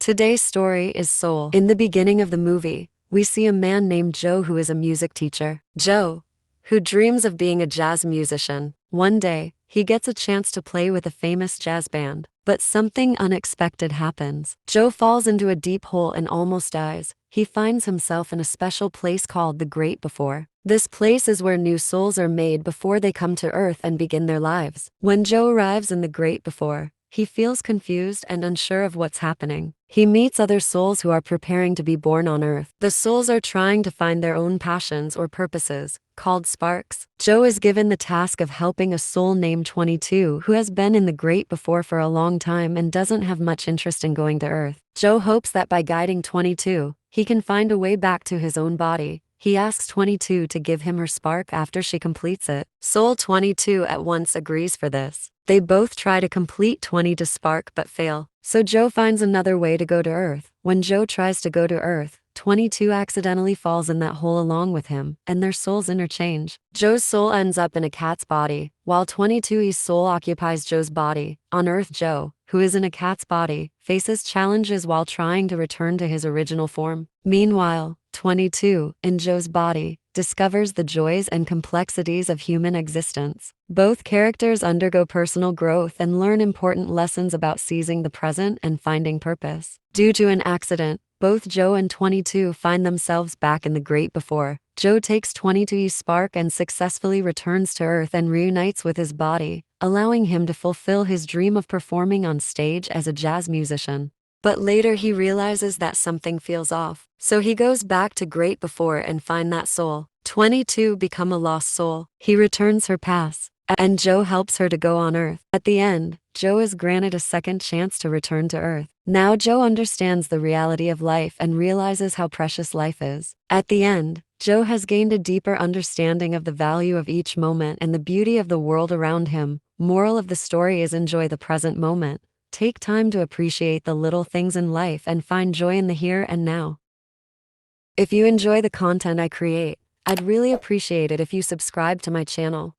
Today's story is Soul. In the beginning of the movie, we see a man named Joe who is a music teacher. Joe, who dreams of being a jazz musician. One day, he gets a chance to play with a famous jazz band. But something unexpected happens. Joe falls into a deep hole and almost dies. He finds himself in a special place called the Great Before. This place is where new souls are made before they come to Earth and begin their lives. When Joe arrives in the Great Before, he feels confused and unsure of what's happening. He meets other souls who are preparing to be born on Earth. The souls are trying to find their own passions or purposes, called sparks. Joe is given the task of helping a soul named 22 who has been in the Great Before for a long time and doesn't have much interest in going to Earth. Joe hopes that by guiding 22, he can find a way back to his own body. He asks 22 to give him her spark after she completes it. Soul 22 at once agrees for this. They both try to complete 20 to spark but fail. So Joe finds another way to go to Earth. When Joe tries to go to Earth, 22 accidentally falls in that hole along with him, and their souls interchange. Joe's soul ends up in a cat's body, while 22's soul occupies Joe's body. On Earth, Joe, who is in a cat's body, faces challenges while trying to return to his original form. Meanwhile, 22, in Joe's body, discovers the joys and complexities of human existence. Both characters undergo personal growth and learn important lessons about seizing the present and finding purpose. Due to an accident, both Joe and 22 find themselves back in the Great Before. Joe takes 22's spark and successfully returns to Earth and reunites with his body, allowing him to fulfill his dream of performing on stage as a jazz musician. But later he realizes that something feels off. So he goes back to Great Before and find that soul. 22 become a lost soul. He returns her pass, and Joe helps her to go on Earth. At the end, Joe is granted a second chance to return to Earth. Now Joe understands the reality of life and realizes how precious life is. At the end, Joe has gained a deeper understanding of the value of each moment and the beauty of the world around him. Moral of the story is enjoy the present moment. Take time to appreciate the little things in life and find joy in the here and now. If you enjoy the content I create, I'd really appreciate it if you subscribe to my channel.